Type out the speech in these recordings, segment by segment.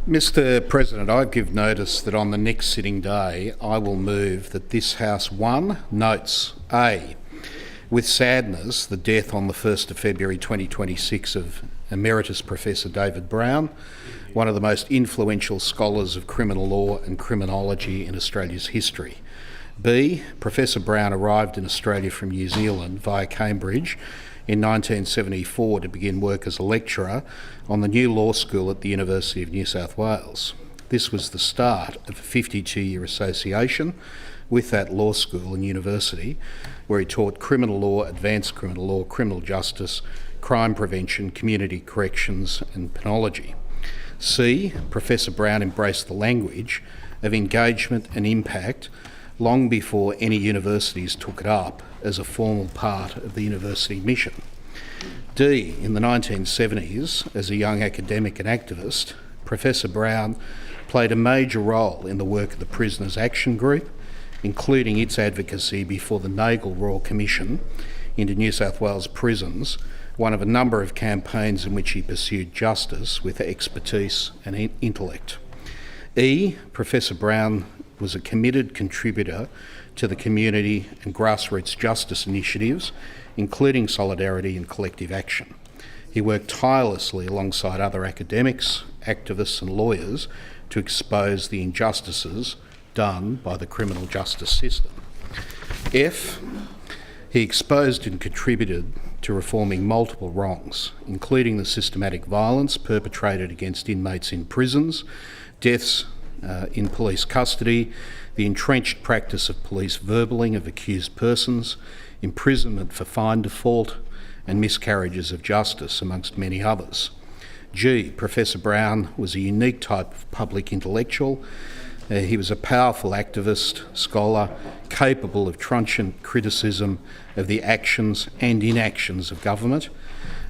Mr President, I give notice that on the next sitting day I will move that this House 1 notes A, with sadness, the death on the 1st of February 2026 of Emeritus Professor David Brown, one of the most influential scholars of criminal law and criminology in Australia's history. B, Professor Brown arrived in Australia from New Zealand via Cambridge in 1974 to begin work as a lecturer on the new law school at the University of New South Wales. This was the start of a 52-year association with that law school and university, where he taught criminal law, advanced criminal law, criminal justice, crime prevention, community corrections and penology. C, Professor Brown embraced the language of engagement and impact long before any universities took it up as a formal part of the university mission. D, in the 1970s, as a young academic and activist, Professor Brown played a major role in the work of the Prisoners Action Group, including its advocacy before the Nagel Royal Commission into New South Wales prisons, one of a number of campaigns in which he pursued justice with expertise and intellect. E, Professor Brown was a committed contributor to the community and grassroots justice initiatives, including Solidarity and Collective Action. He worked tirelessly alongside other academics, activists and lawyers to expose the injustices done by the criminal justice system. F, he exposed and contributed to reforming multiple wrongs, including the systematic violence perpetrated against inmates in prisons, deaths in police custody, the entrenched practice of police verballing of accused persons, imprisonment for fine default, and miscarriages of justice, amongst many others. G, Professor Brown was a unique type of public intellectual. He was a powerful activist, scholar, capable of trenchant criticism of the actions and inactions of government.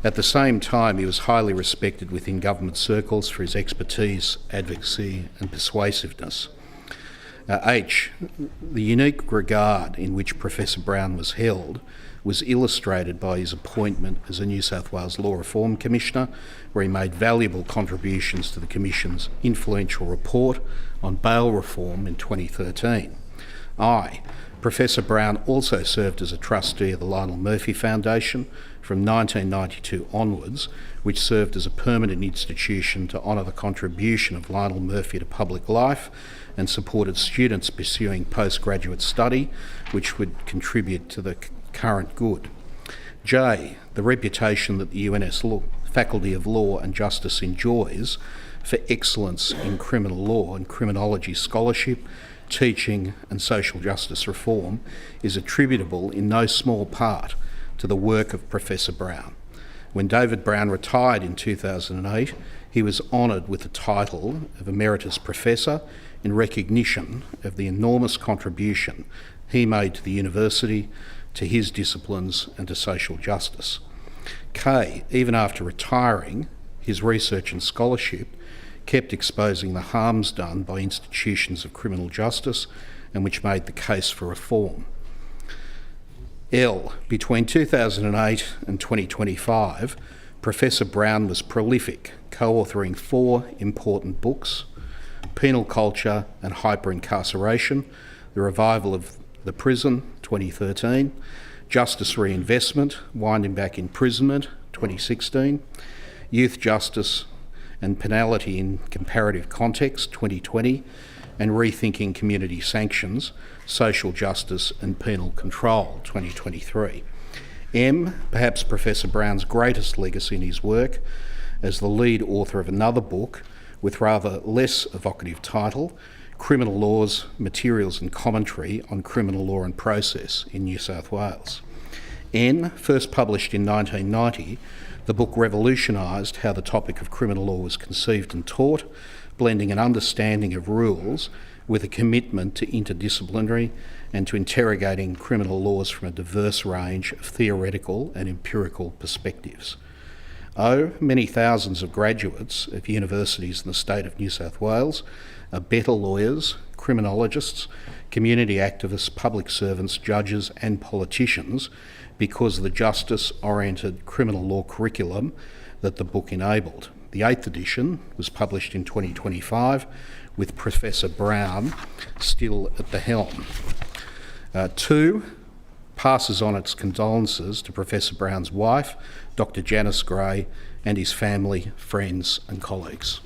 At the same time, he was highly respected within government circles for his expertise, advocacy and persuasiveness. H, the unique regard in which Professor Brown was held was illustrated by his appointment as a New South Wales Law Reform Commissioner, where he made valuable contributions to the Commission's influential report on bail reform in 2013. I, Professor Brown also served as a trustee of the Lionel Murphy Foundation from 1992 onwards, which served as a permanent institution to honour the contribution of Lionel Murphy to public life and supported students pursuing postgraduate study, which would contribute to the current good. J, the reputation that the UNS Faculty of Law and Justice enjoys for excellence in criminal law and criminology scholarship, teaching and social justice reform is attributable in no small part to the work of Professor Brown. When David Brown retired in 2008, he was honoured with the title of Emeritus Professor in recognition of the enormous contribution he made to the university, to his disciplines and to social justice. K, even after retiring, his research and scholarship kept exposing the harms done by institutions of criminal justice and which made the case for reform. L, between 2008 and 2025, Professor Brown was prolific, co-authoring 4 important books: Penal Culture and Hyper-Incarceration, The Revival of the Prison, 2013, Justice Reinvestment, Winding Back Imprisonment, 2016, Youth Justice and Penalty in Comparative Context, 2020, and Rethinking Community Sanctions, Social Justice and Penal Control, 2023. M, perhaps Professor Brown's greatest legacy in his work as the lead author of another book with rather less evocative title, Criminal Laws, Materials and Commentary on Criminal Law and Process in New South Wales. N, first published in 1990, the book revolutionised how the topic of criminal law was conceived and taught, blending an understanding of rules with a commitment to interdisciplinary and to interrogating criminal laws from a diverse range of theoretical and empirical perspectives. O, many thousands of graduates of universities in the state of New South Wales are better lawyers, criminologists, community activists, public servants, judges and politicians because of the justice-oriented criminal law curriculum that the book enabled. The 8th edition was published in 2025 with Professor Brown still at the helm. 2, passes on its condolences to Professor Brown's wife, Dr. Janice Gray, and his family, friends and colleagues.